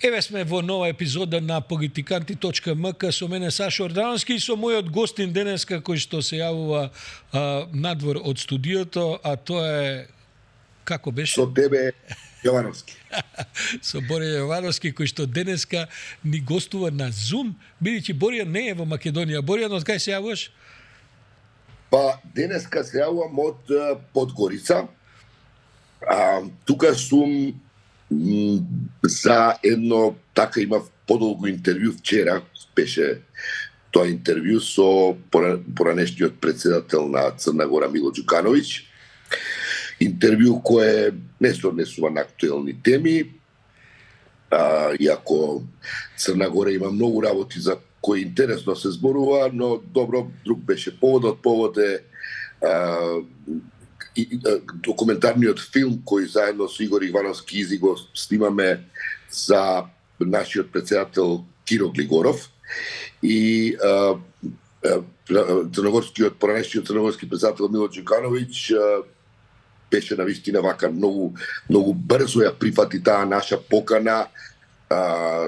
Еве сме во нова епизода на Политиканти.мк со мене Сашо Ордановски и со мојот гостин денеска кој што се јавува надвор од студиото, а тоа е како беше? Со тебе Јовановски. Со Борија Јовановски кој што денеска ни гостува на Zoom, бидејќи Борија не е во Македонија. Борија, од кај се јавуваш? Па денеска се јавувам од Подгорица. Тука сум за едно, така имав подолго интервју вчера, беше тоа интервју со поранешниот председател на Црна Гора Мило Ѓукановиќ. Интервју кое не се однесува на актуелни теми, иако Црна Гора има многу работи за кои интересно се зборува, но добро, друг беше поводот. Повод е документарниот филм кој заедно со Игор Ивановски Изи го снимаме за нашиот председател Киро Глигоров и поранешниот црногорски председател Мило Ѓукановиќ беше навистина вака многу брзо ја прифати таа наша покана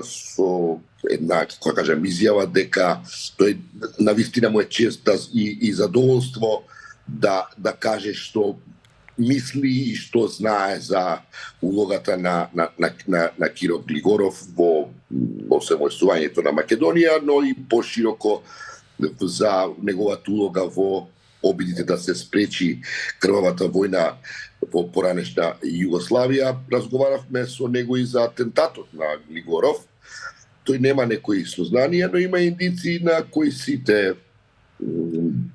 со една, како кажам, изјава дека тој навистина му е чест и задоволство да каже што мисли и што знае за улогата на Киро Глигоров во самостојувањето на Македонија, но и пошироко за неговата улога во обидите да се спречи крвавата војна во поранешна Југославија. Разговаравме со него и за атентатот на Глигоров. Тој нема некои сознанија, но има индици на кои сите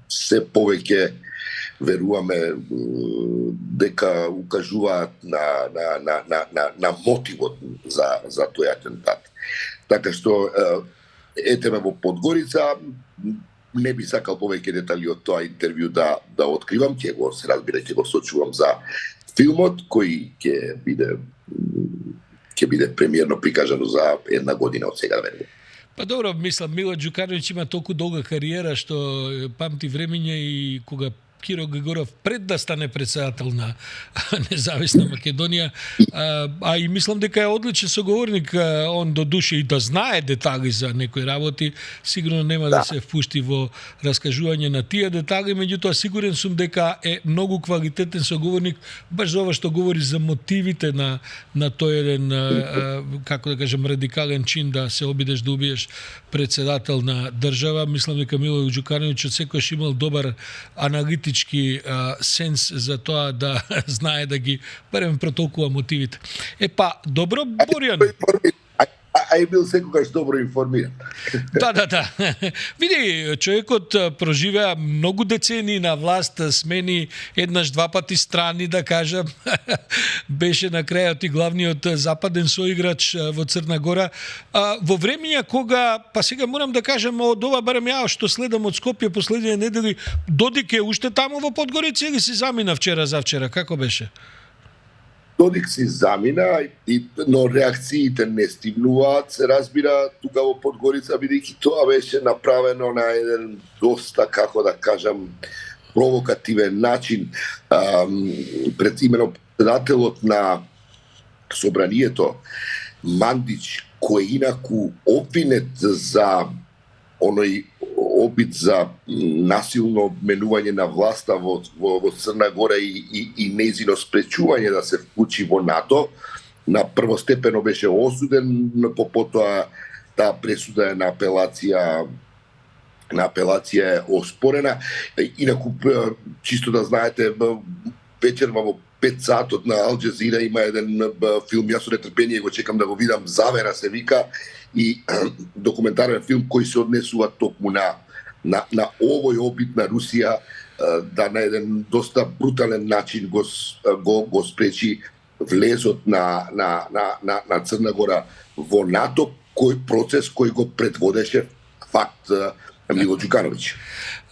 се повеќе веруваме дека укажуваат на мотивот за тој атентат. Така што ете ме во Подгорица, не би сакал повеќе детали од тоа интервју да откривам, ќе го се разбира, ќе го сочувам за филмот кој ќе биде премиерно прикажано за една година од сега време. Па добро, мислам, Мило Ѓукановиќ има толку долга кариера што памти времења и кога Киро Глигоров пред да стане председател на независна Македонија, а и мислам дека е одличен соговорник, он до душе и да знае детали за некои работи, сигурно нема да се впушти во раскажување на тие детали, меѓутоа сигурен сум дека е многу квалитетен соговорник, баш за ова што говори за мотивите на тој еден, како да кажем, радикален чин да се обидеш да убиеш председател на држава. Мислам дека Мило Ѓукановиќ од секојаш имал добар аналитички сенс за тоа да знае да ги барем протолкува мотивите. Па, добро, Боријан. А и бил секогаш добро информиран. Да. Види, човекот проживеа многу децени на власт, смени еднаш два пати страни, да кажам. Беше на крајот и главниот западен соиграч во Црна Гора. Во времења кога, па сега морам да кажам, од ова барем ја што следам од Скопје последните недели, Додик е уште таму во Подгорица или си замина вчера, како беше? Додик си замина, но реакциите не стигнуваат, се разбира, тука во Подгорица, бидејќи тоа беше направено на еден доста, како да кажам, провокативен начин. Пред имено председателот на собранието, Мандич, кој инаку обвинет за оној обид за насилно обменување на власта во Црна Гора и нејзино спречување да се вклучи во НАТО, на првостепено беше осуден, но потоа таа пресуда е на апелација е оспорена. Инаку, чисто да знаете, вечерва во 5 сатот на Ал Џезира има еден филм, јас со нетрпение го чекам да го видам, Завера се вика, и документарен филм кој се однесува токму на овој обид на Русија да на еден доста брутален начин го спречи влезот на Црна Гора во НАТО, кој процес кој го предводеше факт Мило Ѓукановиќ.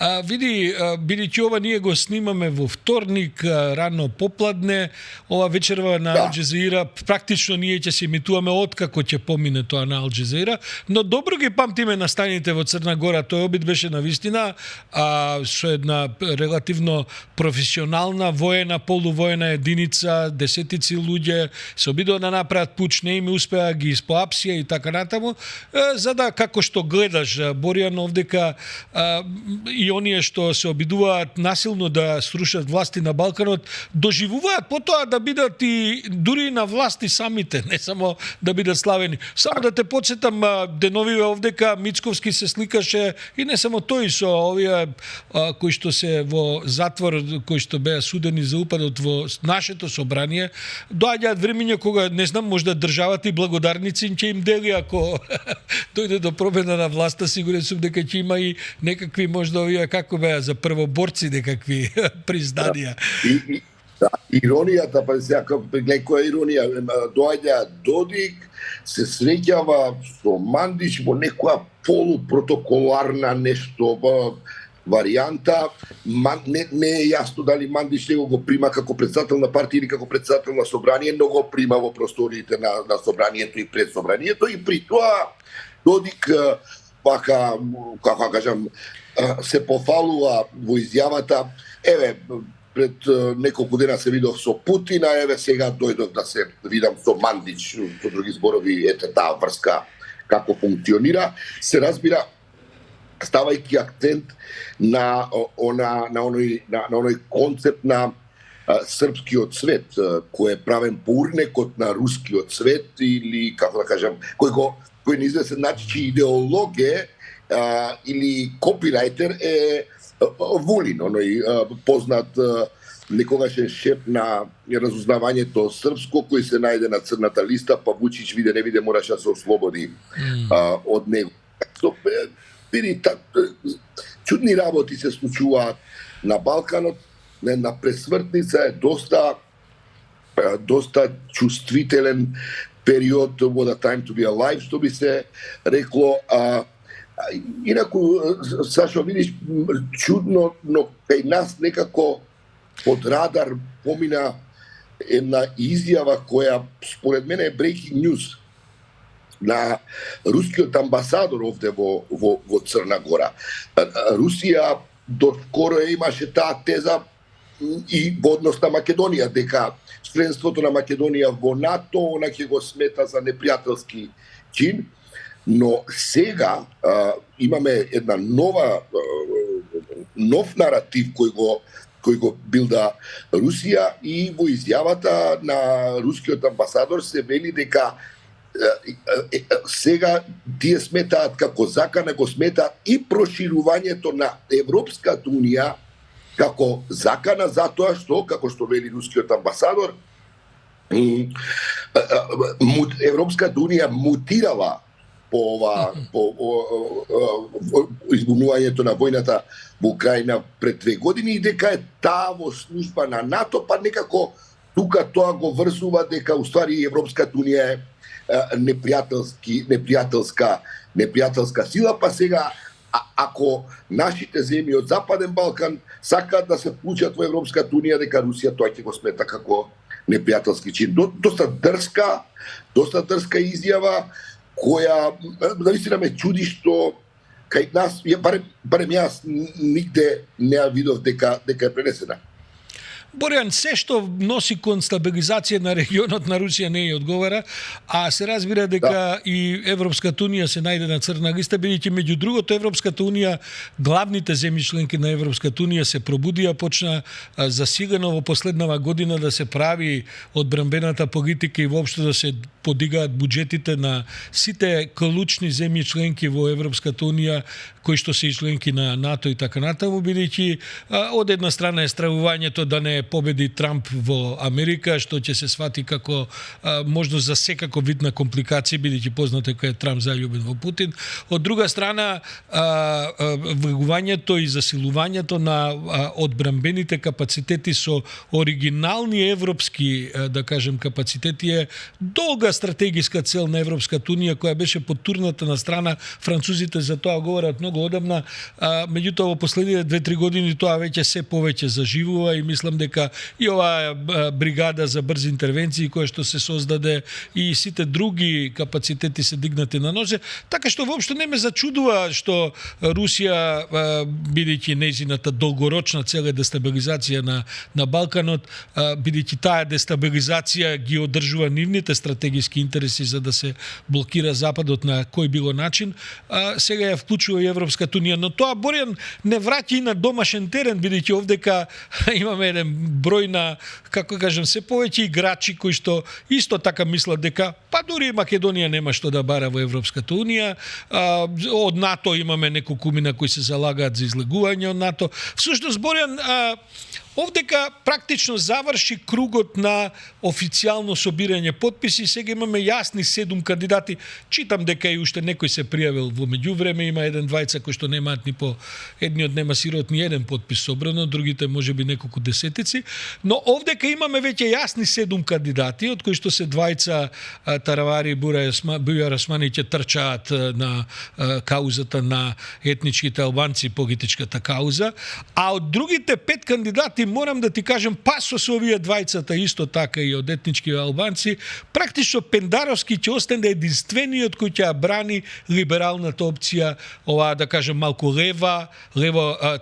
Види, бидејќи ова ние го снимаме во вторник, рано попладне, ова вечерва на Ал Джезира, практично ние ќе се емитуваме откако ќе помине тоа на Ал Джезира, но добро ги памтиме настаните во Црна Гора. Тој обид беше навистина со една релативно професионална воена, полувоена единица, десетици луѓе се обидува да направат пуч, не им успеа, ги испоапсија и така натаму, за да, како што гледаш, Боријан, овдека и оние што се обидуваат насилно да срушат власти на Балканот, доживуваат потоа да бидат и дури на власти самите, не само да бидат славени. Само да те подсетам, деновиве овдека Мицковски се сликаше и не само тој со овие кои што се во затвор, кои што беа судени за упадот во нашето собрание, доаѓаат времиња кога, не знам, можда државата и благодарници ќе им дели ако дојде до промена на власта, сигурен сум дека ќе има и некакви можда овие како беа за првоборци некакви призданија. Иронијата, па сега гледај која иронија, доаѓа Додик, се среќава со Мандич во некоја полупротоколарна нешто варијанта. Не е јасно дали Мандич него го прима како председател на партија или како председател на собрание, но го прима во просториите на собранието и пред собранието, и при тоа Додик пака, како кажам, се пофалува во изјавата, еве, пред неколку дена се видов со Путин, а еве сега дојдов да се видам со Мандич, со други зборови, ете таа врска како функционира. Се разбира, ставајќи акцент на оној концепт на српскиот свет, кој е правен по урнекот на рускиот свет, или, како да кажам, кој на известен начин идеологија или копирајтер е Вулин, оној познат некогашен шеф на разузнавањето српско, кој се најде на црната листа, па Вучич виде не виде мораше да се ослободи од него. Види, чудни работи се случуваат на Балканот. На пресвртница е доста чувствителен период, what a time to be alive, што би се рекло. Инаку, Сашо, видиш, чудно, но кај нас некако под радар помина една изјава која според мене е breaking news на рускиот амбасадор овде во Црна Гора. Русија доскоро имаше таа теза и во однос на Македонија, дека членството на Македонија во НАТО она ќе го смета за непријателски чин, но сега имаме една нов наратив кој го билда Русија, и во изјавата на рускиот амбасадор се вели дека сега тие сметаат како закана, го сметаат и проширувањето на Европската Унија како закана, затоа што, како што вели рускиот амбасадор, Европската Унија мутирала по избунувањето на војната во Украина пред 2 години, и дека е таа во служба на НАТО, па некако тука тоа го врзува дека уствари Европската Унија е непријателска сила, па сега ако нашите земји од Западен Балкан сакаат да се вклучат во Европската Унија, дека Русија тоа ќе го смета како непријателски чин. Доста дрска изјава, која навистина ме чуди што кај нас, барем јас нигде не ја видов дека е пренесена. Боријан, се што носи кон стабилизација на регионот на Русија не ја одговара, а се разбира дека и Европската Унија се најде на црна листа, бидејќи меѓу другото Европската Унија, главните земји членки на Европската Унија се пробудија, почна засилено во последнава година да се прави одбранбената политика и воопшто да се подигаат буџетите на сите клучни земји членки во Европската Унија, кои што се и членки на НАТО и така натаму, бидејќи од една страна е стравувањето да не не победи Трамп во Америка, што ќе се свати како можност за секако вид на компликации, бидејќи познато дека е Трамп заљубен во Путин. Од друга страна, влегувањето и засилувањето на одбранбените капацитети со оригинални европски, да кажем, капацитети е долга стратегиска цел на Европската унија, која беше потурната на страна. Французите за тоа говорат многу одамна, меѓутоа во последните 2-3 години тоа веќе се повеќе заживува и мислам дека и оваа бригада за брзи интервенции која што се создаде и сите други капацитети се дигнати на нозе, така што воопшто не ме зачудува што Русија, бидејќи нејзината долгорочна цел е дестабилизација на Балканот, бидејќи таа дестабилизација ги одржува нивните стратегиски интереси за да се блокира Западот на кој било начин, сега ја вклучува и Европската унија, но тоа Борјан не враќа и на домашен терен, бидејќи овдека имаме еден број на, како кажем, се повеќе играчи кои што исто така мислат дека па дури Македонија нема што да бара во Европската унија. Од НАТО имаме неколку мина кои се залагаат за излегување од НАТО. Всушност, Борјан, овдека практично заврши кругот на официјално собирање потписи. Сега имаме јасни 7 кандидати. Читам дека и уште некој се пријавил во меѓувреме. Има еден-двајца кои што немаат ни по едниот нема сирот ни еден потпис собрано, другите можеби неколку десетици. Но овдека имаме веќе јасни 7 кандидати, од кои што се двајца Таравари и Бујар Османи ќе трчаат на каузата на етничките албанци, политичката кауза, а од другите 5 кандидати морам да ти кажем, па со овие двајцата исто така и од етнички албанци, практично Пендаровски ќе остане единствениот кој ќе брани либералната опција, ова да кажем малку лево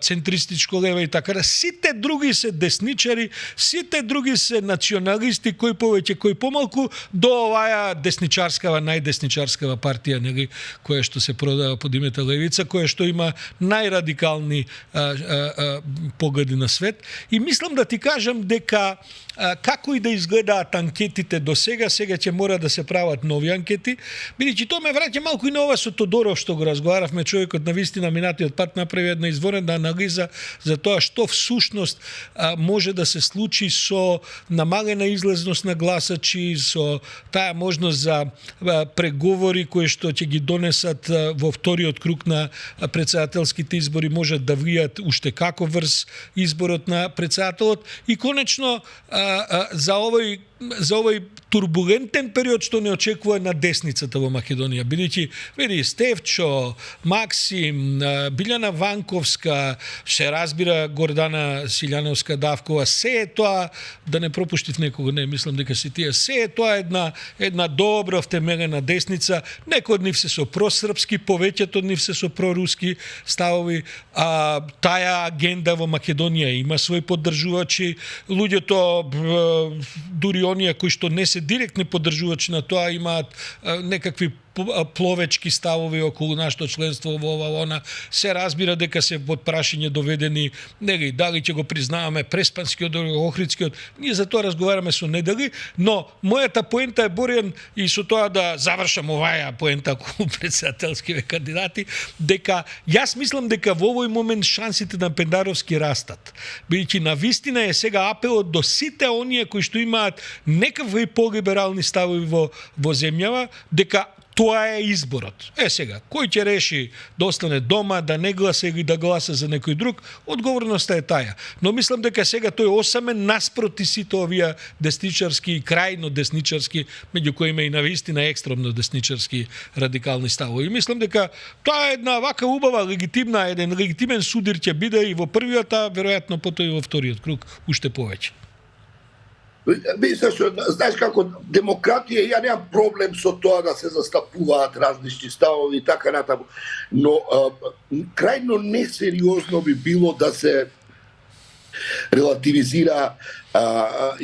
центристичко лево и така. Сите други се десничари, сите други се националисти, кој повеќе, кој помалку, до оваа десничарскава, најдесничарскава партија, нели, која што се продава под името Левица, која што има најрадикални погледи на свет. И мислам да ти кажам дека како и да изгледаат анкетите до сега ќе мора да се прават нови анкети, бидејќи тоа ме враќа малку и на ова со Тодоров што го разговаравме, човекот на вистина минатиот пат направи една изворена анализа за тоа што всушност може да се случи со намалена излезност на гласачи, со таа можност за преговори кои што ќе ги донесат во вториот круг на претседателските избори, можат да влијат уште како врз изборот на претседателот и конечно за овој турбулентен период што не очекува на десницата во Македонија, бидејќи види Стефчо, Максим, Билјана Ванковска, се разбира Гордана Силјановска Давкова, се е тоа, да не пропуштив некого, не мислам дека се тие, се е тоа една добра втемелена десница, некои од нив се со просрпски, повеќето од нив се со проруски ставови, таа агенда во Македонија има своји поддржувачи, луѓето дури оние кои што не се директни поддржувачи на тоа имаат некакви пловечки ставови околу нашето членство во ова она, се разбира дека се под прашање доведени, нели, дали ќе го признаваме Преспанскиот, Охридскиот, ние за тоа разговараме со недели, но мојата поента е, Борјан, и со тоа да завршам оваа поента околу претседателскиве кандидати, дека јас мислам дека во овој момент шансите на Пендаровски растат. Бидејќи на вистина е сега апелот до сите оние кои што имаат некакви полиберални ставови во земјава, дека тоа е изборот. Сега, кој ќе реши да остане дома, да не гласа или да гласа за некој друг, одговорноста е таја. Но мислам дека сега тој осамен наспроти сите овие десничарски и крајно десничарски, меѓу кои има и навистина екстремно десничарски радикални ставови. И мислам дека тоа е една вака убава, легитимна, еден легитимен судир ќе биде и во првиот, а веројатно потоа и во вториот круг, уште повеќе. Знаеш како, демократија, ја немам проблем со тоа да се застапуваат различни ставови и така натаму, но крајно несериозно би било да се релативизира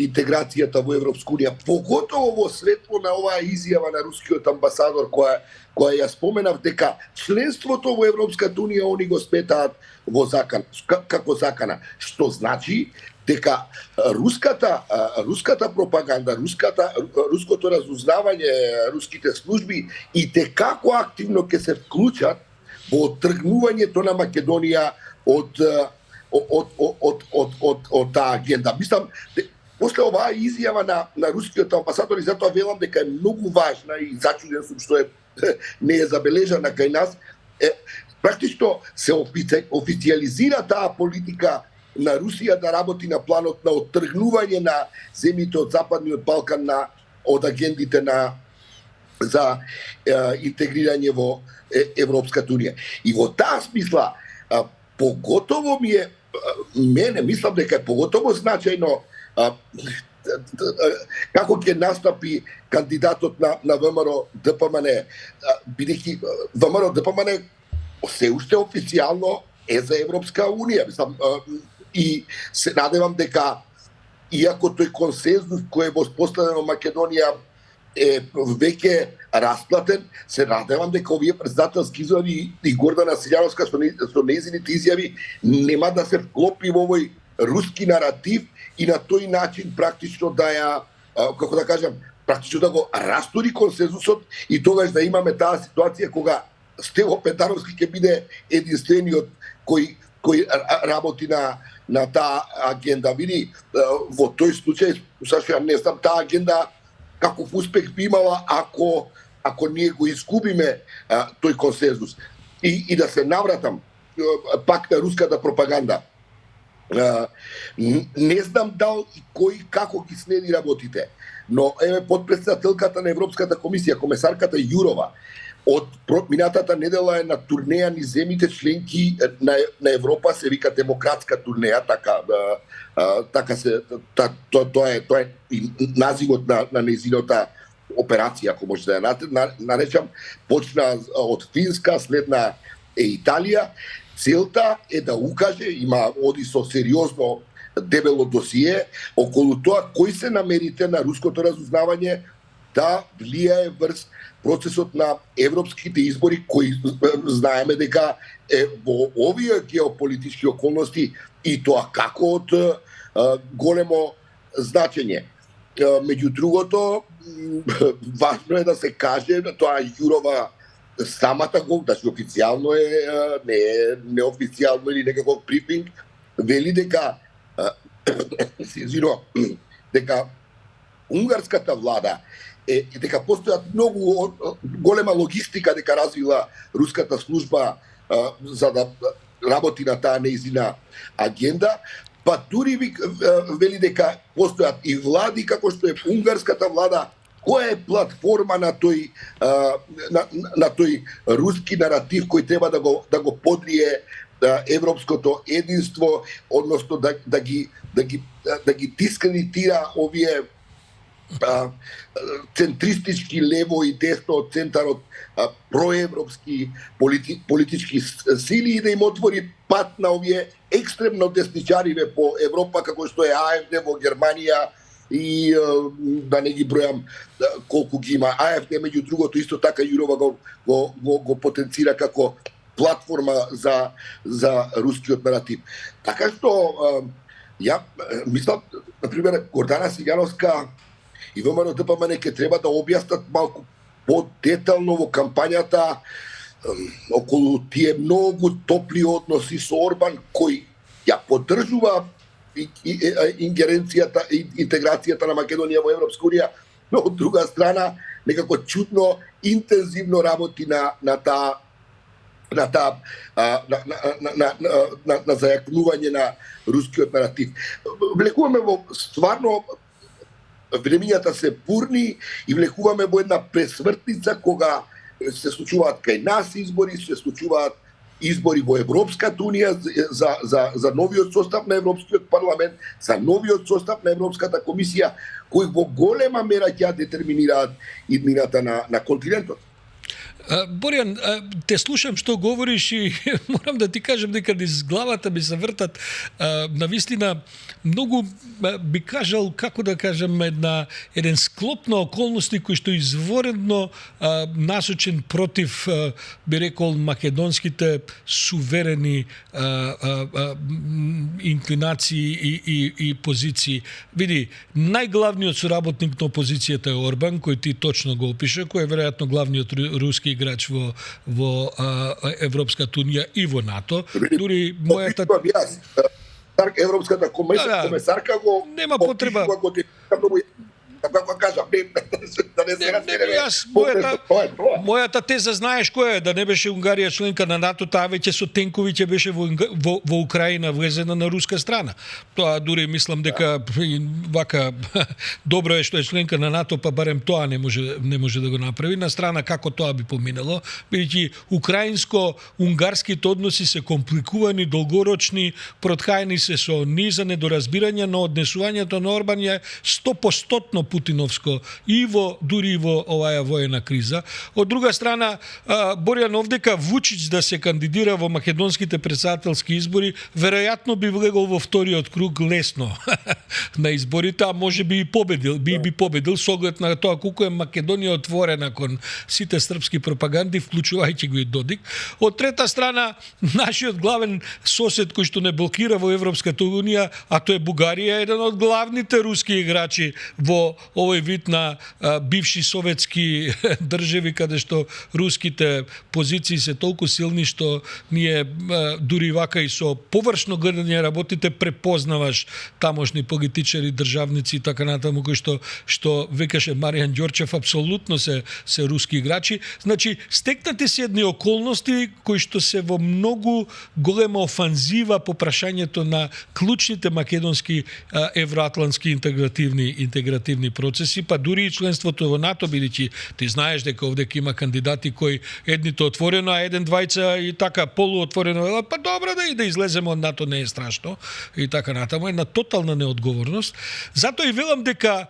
интеграцијата во Европска унија, поготово во светло на оваа изјава на рускиот амбасадор која ја споменав дека членството во Европската унија они го сметаат во закан, како закана, што значи дека руската пропаганда, руското разузнавање, руските служби и како активно ќе се вклучат во тргнувањето на Македонија од од таа агенда. Мислам, после оваа изјава на рускиот амбасадор, и затоа велам дека е многу важна и зачуден сум што не е забележана кај нас, практично се официализира таа политика на Русија да работи на планот на оттргнување на земјите од Западниот Балкан од агендите за интегрирање во Европската унија. И во таа смисла, поготово мене мислам дека е поготово значајно како ќе настапи кандидатот на ВМРО ДПМН, бидејќи ВМРО ДПМН се уште официјално е за Европска унија. Мислам, и се надевам дека, иако тој консензус кој е воспоставен во Македонија е веќе расплатен, се надевам дека овие председателски избори и Гордана Силјановска со нејзините изјави нема да се вклопи во овој руски наратив и на тој начин практично да ја, како да кажам, практично да го растури консензусот и тогаш да имаме таа ситуација кога Стево Петаровски ќе биде единствениот кој работи на таа агенда. Види, во тој случај, сашто ја не знам таа агенда каков успех би имала ако ние го изгубиме тој консензус. И да се навратам пак на руската пропаганда. Не знам дал и кој како ги следи работите, но еве подпредседателката на Европската комисија, комесарката Јурова, од минатата недела е на турнеја низ земјите членки на Европа, се вика демократска турнеја, така се тоа е називот на нејзината операција, ако може да ја наречам. Почна од Финска, следна е Италија. Целта е да укаже, оди со сериозно дебело досие околу тоа кои се намерите на руското разузнавање да влијае врз процесот на европските избори, кои знаеме дека е во овие геополитички околности и тоа како од големо значење. Меѓу другото, важно е да се каже, тоа Јурова самата го, значи официјално не е неофицијално или некаков брифинг, вели дека дека унгарската влада дека постојат многу голема логистика дека развила руската служба за да работи на таа нејзина агенда, па дури вели дека постојат и влади како што е унгарската влада, која е платформа на тој руски наратив кој треба да го подрие европското единство, односно да ги дискредитира овие центристички лево и десно од центарот проевропски политички сили и да им отвори пат на овие екстремно десничариве по Европа, како што е АФД во Германија и да не ги бројам колку ги има. АФД, меѓу другото, исто така Јурова го потенцира како платформа за рускиот наратив. Така што ја мислам, например, Гордана Силјановска и ВМРО ДПМН ќе треба да објаснат малку подетално во кампањата околу тие многу топли односи со Орбан, кој ја поддржува ингеренцијата и интеграцијата на Македонија во Европска унија, но од друга страна некако чудно интензивно работи на зајакнување на рускиот наратив. Влекуваме во стварно времињата се бурни и влекуваме во една пресвртница кога се случуваат кај нас избори, се случуваат избори во Европската унија за новиот состав на Европскиот парламент, за новиот состав на Европската комисија, кои во голема мера ќе детерминираат иднината на континентот. Боријан, те слушам што говориш и морам да ти кажам дека низ главата ми се вртат навистина многу, би кажал, како да кажам, еден склоп на околности кои што изворедно насочен против, би рекол, македонските суверени инклинации и позиции. Види, најглавниот соработник на опозицијата е Орбан, кој ти точно го опиша, кој е веројатно главниот руски играч во Европската унија и во НАТО. Дури мојата Европската комесарка го нема потреба. Како кажам, да не се разбереме. Мојата теза знаеш која е, да не беше Унгарија членка на НАТО, таа веќе со тенкови ќе беше во Украина влезена на руска страна. Тоа дури мислам дека вака добро е што е членка на НАТО, па барем тоа не може да го направи. На страна како тоа би поминало, бидејќи украинско-унгарските односи се компликувани, долгорочни, проткаени се со низа недоразбирања, но однесувањето на Орбан е 100% путиновско дури и во оваа воена криза. Од друга страна, Борјан овдека Вучич да се кандидира во македонските претседателски избори, веројатно би влегол во вториот круг лесно на изборите, а може би и победил, би победил со оглед на тоа колку е Македонија отворена кон сите српски пропаганди, вклучувајќи го и Додик. Од трета страна, нашиот главен сосед кој што не блокира во Европската унија, а тоа е Бугарија, еден од главните руски играчи во овој вид на бивши советски држави, каде што руските позиции се толку силни што ние дури вака и со површно гледање работите препознаваш тамошни политичари, државници и така натаму, кои што викаше Маријан Ѓорчев, апсолутно се руски играчи. Значи, стекнати се едни околности кои што се во многу голема офанзива по прашањето на клучните македонски евроатлантски интегративни процеси, па дури и членството во НАТО, бидејќи ти знаеш дека овдека има кандидати кои едните отворено, а еден двајца и така полуотворено, па добро да излеземе од НАТО, не е страшно и така натаму, една тотална неодговорност. Затоа и велам дека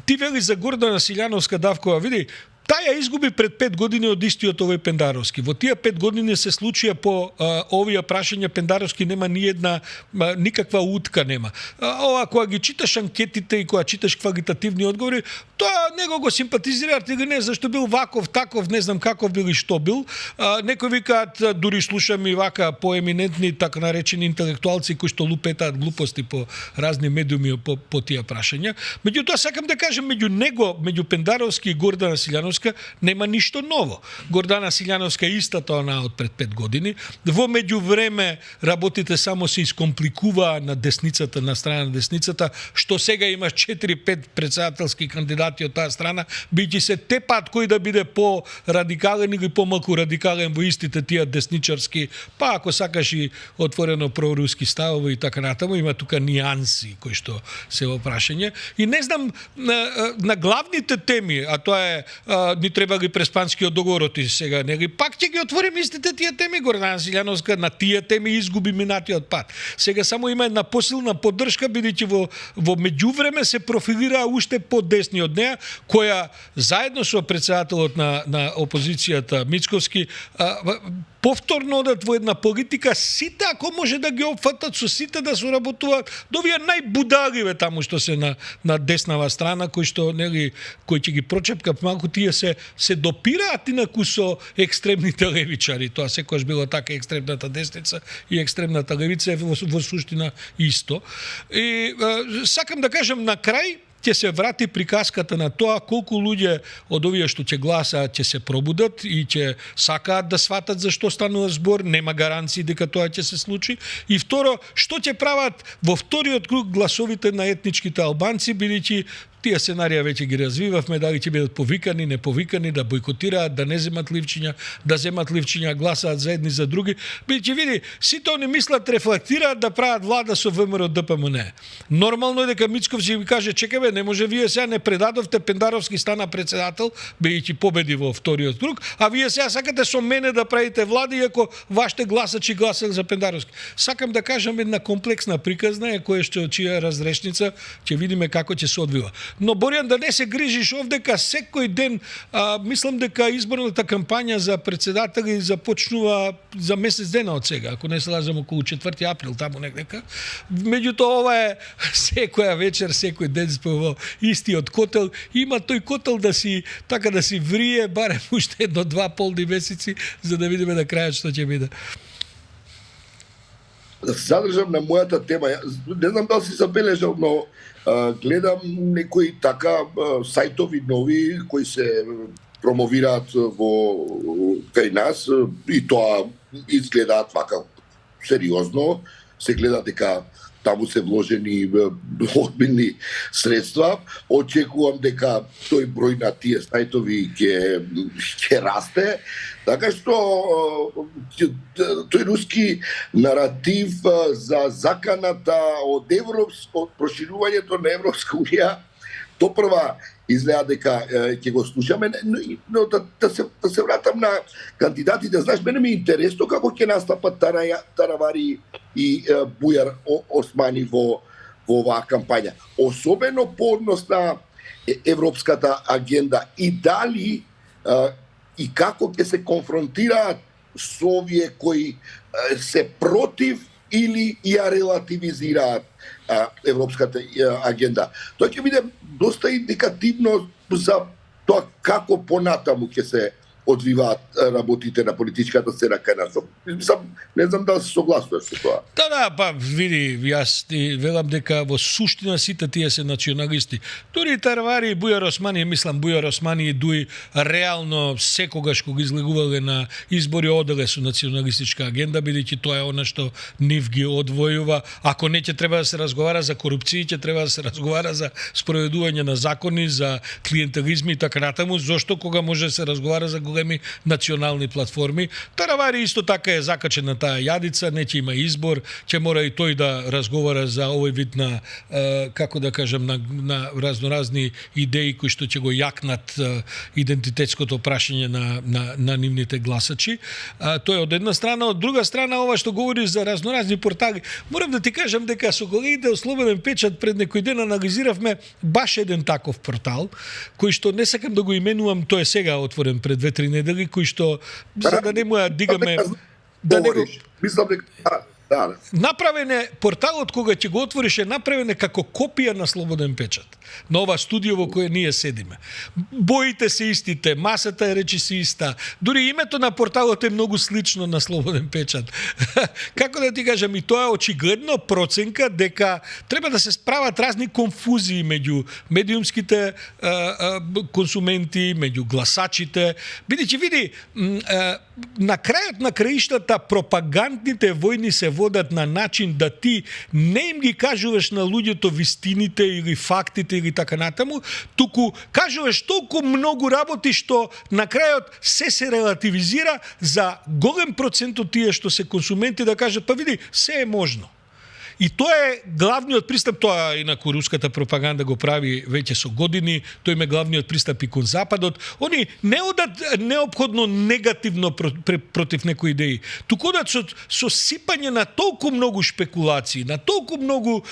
ти вели за Гордана Силјановска Давкова, види, таја изгуби пред 5 години од истиот овој Пендаровски. Во тие 5 години се случија по овие прашања Пендаровски нема никаква утка нема. Ова кога ги читаш анкетите и кога читаш квалитативни одговори, тоа него го симпатизираат или не, зашто бил ваков, таков, не знам каков бил и што бил. Некои викаат, дури слушам и вака поеминентни така наречени интелектуалци кои што лупетаат глупости по разни медиуми по тие прашања. Меѓутоа сакам да кажам, меѓу Пендаровски и Гордана Силјановска нема ништо ново. Гордана Силјановска е истата она од пред 5 години. Во меѓувреме работите само се искомпликуваа на десницата, на страна на десницата, што сега има 4-5 претседателски кандидати од таа страна, бидејќи се тепаат кој да биде по-радикален или помалку радикален во истите тие десничарски, па ако сакаш и отворено проруски ставови и така натаму, има тука нијанси кои што се во прашање. И не знам на главните теми, а тоа е ни треба ги преспанскиот договор и сега нели пак ќе ги отвориме истите тие теми. Гордана Силјановска на тие теми изгуби минатиот пат. Сега само има една посилна поддршка, бидејќи во меѓувреме се профилира уште подесни од неа, која заедно со претседателот на опозицијата Мицковски повторно одат во една политика, сите ако може да ги опфатат, со сите да соработуваат, до овие најбудаливе таму што се на деснава страна, кои ќе ги прочепкат малку, тие се допираат инаку со екстремните левичари. Тоа секогаш било така, екстремната десница и екстремната левица е во суштина исто. И сакам да кажам на крај, ќе се врати приказката на тоа колку луѓе од овие што ќе гласаат ќе се пробудат и ќе сакаат да сватат за што станува збор, нема гаранции дека тоа ќе се случи. И второ, што ќе прават во вториот круг гласовите на етничките албанци, бидејќи тие сценарија веќе ги развивавме, дали ќе бидат повикани, не повикани, да бойкотираат, да не земат ливчиња, да земат ливчиња, гласаат за едни за други. Бидејќи види, сите они мислат, рефлектираат да прават влада со ВМРО ДПМН. Нормално е дека Мицковски ви каже, чекаме, не може вие сега не предадовте, Пендаровски стана претседател, бидејќи победи во вториот круг, а вие сега сакате со мене да правите влада, иако вашите гласачи гласат за Пендаровски. Сакам да кажам една комплексна приказна, која што чија разрешница ќе видиме како ќе се одвива. Но Борјан, да не се грижиш овдека секој ден, мислам дека изборната кампања за претседатели започнува за месец дена од сега, ако не се лажам околу 4 април, таму некако. Меѓутоа ова е секоја вечер, секој ден во истиот котел. Има тој котел да си врие барем уште едно-два полни месеци, за да видиме на крајот што ќе биде. Да се задржам на мојата тема. Не знам дали си забележал, но гледам некои така сајтови нови кои се промовираат кај нас и тоа изгледаат вака сериозно. Се гледа дека таму се вложени одбилни средства. Очекувам дека тој број на тие сајтови ќе расте. Така што тој руски наратив за заканата од проширувањето на Европска унија, допрва изгледа дека ќе го слушаме, но да се вратам на кандидатите. Знаеш, мене ми е интересно како ќе настапат Таравари и Бујар Османи во оваа кампања. Особено по однос на европската агенда и дали и како ќе се конфронтираат со овие кои се против или ја релативизираат европската агенда. Тоа ќе биде доста индикативно за тоа како понатаму ќе се одвиваат работите на политичката сцена кај нас. Не знам дали се согласуваш со тоа. Да, па види, јас ти велам дека во суштина сите тие се националисти. Дури Таравари и Бујар Османи, мислам Бујар Османи и Дуј реално секогаш кога излегувале на избори оделе со националистичка агенда, бидејќи тоа е она што нив ги одвојува. Ако не ќе треба да се разговара за корупција, ќе треба да се разговара за спроведување на закони, за клиентелизми и така натаму, зошто кога може да се разговара за големи национални платформи. Таравари исто така е закачен на таа јадица, не ќе има избор, ќе мора и тој да разговара за овој вид на, како да кажем, на разноразни идеи кои што ќе го јакнат идентитетското прашање на нивните гласачи. Тоа е од една страна, од друга страна ова што говори за разноразни портали. Морам да ти кажам дека со колегите од Слободен печат пред некој ден анализиравме баш еден таков портал, кој што не сакам да го именувам, тој е сега отворен пред 2-3 недели, кој што за да не му ја дигаме да не го... Мислам дека Направен е порталот кога ќе го отвориш е направен е како копија на Слободен печат. На ова студио во кое ние седиме. Боите се истите, масата е речи си иста. Дури името на порталот е многу слично на Слободен печат. Како да ти кажам, и тоа е очигледно проценка дека треба да се справат разни конфузии меѓу медиумските консументи, меѓу гласачите. Бидејќи види, на крајот на краиштата пропагандните војни се водат на начин да ти не им ги кажуваш на луѓето вистините или фактите или така натаму, туку кажуваш толку многу работи што на крајот се релативизира за голем процент од тие што се консументи да кажат па види, се е можно. И тоа е главниот пристап, тоа инаку руската пропаганда го прави веќе со години, тој е главниот пристап и кон Западот. Они не одат неопходно негативно против некои идеи, туку одат со сипање на толку многу шпекулации, на толку многу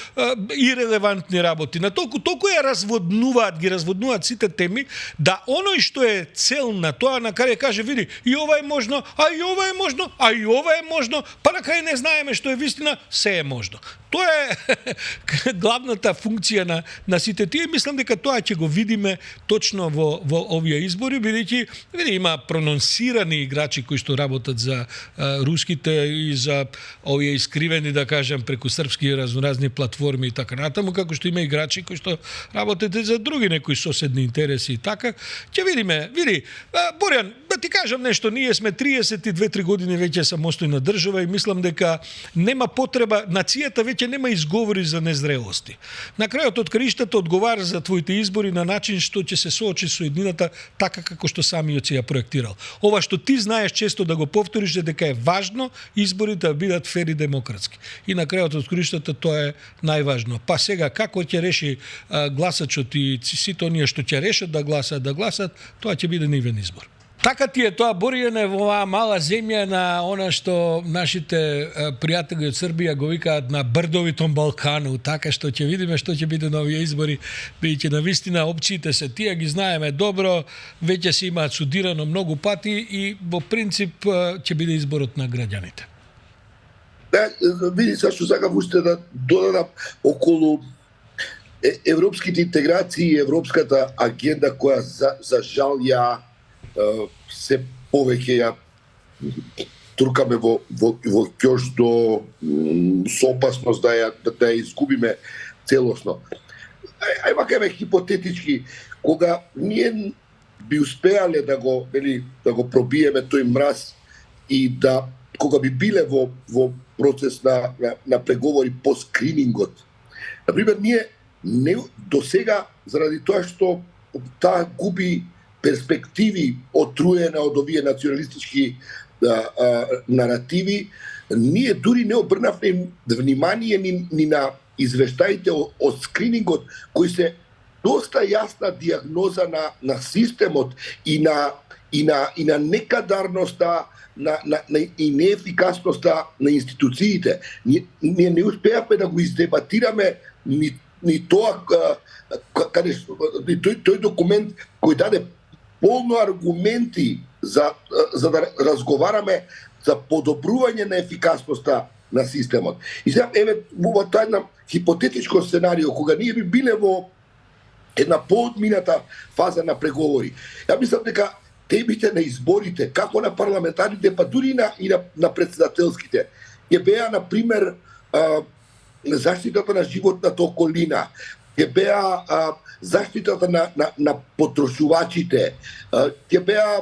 ирелевантни работи, на толку ја ги разводнуваат сите теми, да оној што е цел на тоа на крај каже види, и ова е можно, а и ова е можно, а и ова е можно, па на крај не знаеме што е вистина, се е можно. Тоа е главната функција на сите тие. Мислам дека тоа ќе го видиме точно во овие избори, бидејќи има прононсирани играчи кои што работат за руските и за овие искривени, да кажем, преку српски разноразни платформи и така натаму, како што има играчи кои што работат за други некои соседни интереси и така. Ќе видиме. Види, Борјан, да ти кажам нешто, ние сме 32-3 години веќе самостојна држава и мислам дека нема потреба, нацијата веќе нема изговори за незрелости. На крајот од краиштата одговара за твоите избори на начин што ќе се соочи со еднината така како што самиот си ја проектирал. Ова што ти знаеш често да го повториш е дека е важно изборите да бидат фер и демократски. И на крајот од краиштата тоа е најважно. Па сега како ќе реши гласачот и сите оние што ќе решат да гласат, тоа ќе биде нивен избор. Така ти е тоа, Борјане, во оваа мала земја на она што нашите пријатели од Србија го викаат на брдовитом Балкану, така што ќе видиме што ќе биде на овие избори, бидејќи навистина опциите се тие ги знаеме добро, веќе се имаат судирано многу пати и во принцип ќе биде изборот на граѓаните. Да, види са што сакав уште да додадам околу европските интеграции и европската агенда која за жал ја се повеќе ја туркаме во ќош до со опасност да ја изгубиме целосно. Ајде кажеме хипотетички, кога ние би успеале да го пробиеме тој мраз и да кога би биле во процес на преговори по скринингот. Например, ние не до сега, заради тоа што таа губи перспективи отруена од овие националистички наративи, ние дури не обрнавме внимание ни на извештаите од скринингот, кои се доста јасна диагноза на системот и на некадарноста и неефикасноста на институциите. Ние не успеавме да го издебатираме ни тоа тој документ кој даде полно аргументи за да разговараме за подобрување на ефикасноста на системот. И сега, во тоа една хипотетичко сценарио, кога ние би биле во една поодмината фаза на преговори, ја мислам дека темите на изборите, како на парламентарните, па дури и на председателските, ќе беа, например, заштитата на животната околина, ќе беа заштитата на потрошувачите, ќе беа,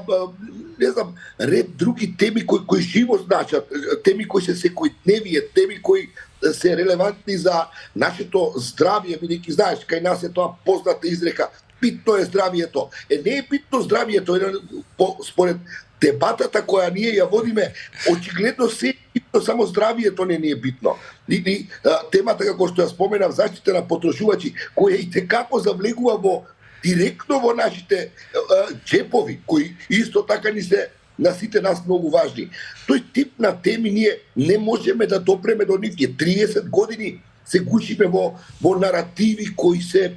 не знам, ред други теми кои живо значат, теми кои се секојдневие, теми кои се релевантни за нашето здравје, бидејќи знаеш, кај нас е тоа позната изрека, битно е здравието. Не е битно здравието, според дебатата која ние ја водиме, очигледно се е битно, само здравието не е битно. И темата, како што ја споменав, заштита на потрошувачи, која и текако завлегува директно во нашите джепови, кои исто така ни се на сите нас многу важни. Тој тип на теми ние не можеме да допреме до нив. 30 години се гушиме во наративи кои се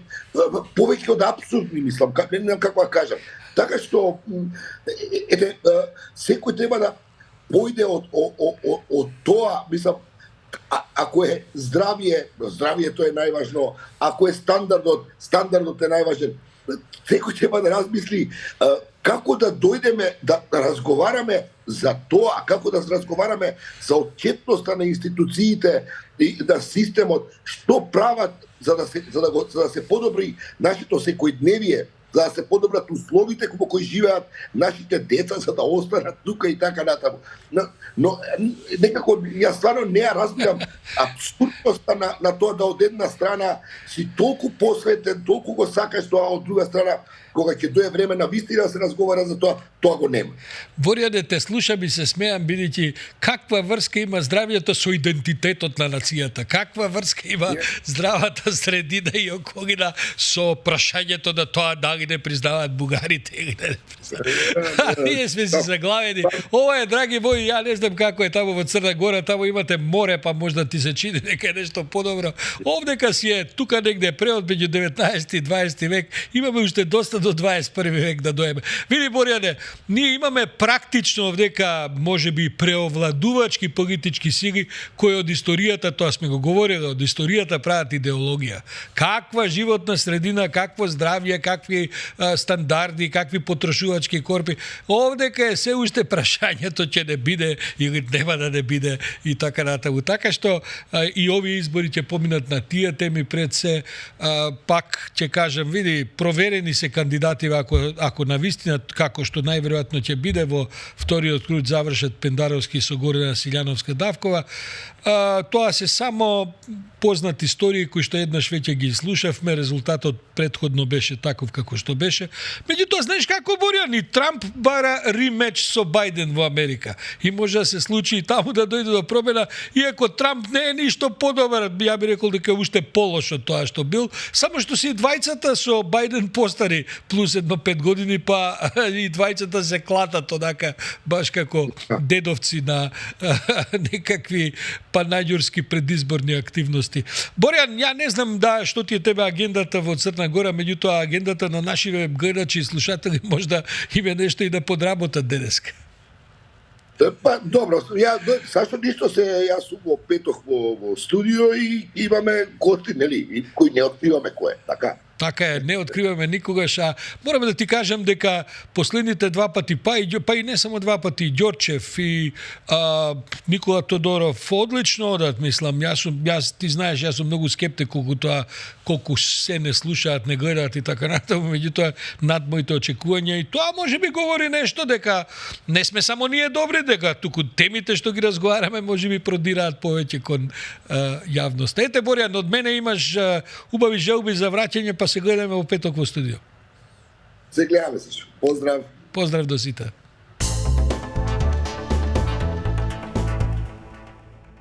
повеќе од апсурдни, мислам, не знам како да кажам. Така што секој треба да појде од тоа, мислам, ако е здравието е најважно, ако е стандардот е најважен. Секој треба да размисли како да дојдеме да разговараме за тоа, како да разговараме за отчетноста на институциите и на системот, што прават за да се подобри нашето секојдневие, за да се подобрат условите во кои живеат нашите деца, за да останат тука и така натаму. Но некако јас стварно не ја разбирам абсурдноста на тоа да од една страна си толку посветен, толку го сакаш тоа, од друга страна кога ќе дое време на вистина да се разговара за тоа го нема. Боријане, те слушам и се смеам, бидејќи каква врска има здравието со идентитетот на нацијата? Каква врска има здравата средина и околина со прашањето на тоа дали не признаваат бугарите или не признаваат? Ние сме си заглавени. Ова е, драги мои, ја не знам како е таму во Црна Гора, таму имате море, па можда ти се чини дека е нешто подобро. Овдека си е тука негде преод меѓу 19 и 20 век, имаме уште доста до 21 век да доеме. Види, Боријане, ние имаме практично овдека можеби преовладувачки политички сили кои од историјата, тоа сме го говорили, од историјата прават идеологија. Каква животна средина, какво здравје, какви стандарди, какви потрошувачки корпи. Овдека е се уште прашањето ќе не биде или нема да не биде и така натаму. Така што и овие избори ќе поминат на тие теми пред се. Пак ќе кажам, види, проверени се кандидати ако навистина како што најверојатно ќе биде во вториот круг завршат Пендаровски со Горана Силјановска-Давкова. Тоа се само познати истории кои што еднаш веќе ги слушавме, резултатот претходно беше таков како што беше. Меѓутоа, знаеш како, Боријан, и Трамп бара ремеч со Бајден во Америка. И може да се случи и таму да дојде до промена, иако Трамп не е ништо подобар, ја би рекол дека уште полош од тоа што бил, само што си двајцата со Бајден постари плюс 5 години, па и двајцата се клатат онака, баш како дедовци на некакви панаѓурски предизборни активности. Боријан, ја не знам што ти е тебе агендата во Црна Гора, меѓутоа агендата на нашите гледачи и слушатели можда име нешто и да подработат денеска. Па, добро, сашто ништо јас сум во петок во студио и имаме гости, нели, кои не откриваме кој е, така? Така е, не откриваме никогаш, а мораме да ти кажем дека последните два пати, па и не само два пати, и Ѓорчев и Никола Тодоров одлично одат, мислам. Јас ти знаеш, јас сум многу скептик колку се не слушаат, не гледаат и така натаму, меѓутоа над моите очекувања и тоа можеби говори нешто дека не сме само ние добри, дека туку темите што ги разговараме можеби продираат повеќе кон јавност. Ете, Борјан, од мене имаш убави желби за враќање, па се гледаме во петок во студио. Се гледаме се. Поздрав. Поздрав до сите.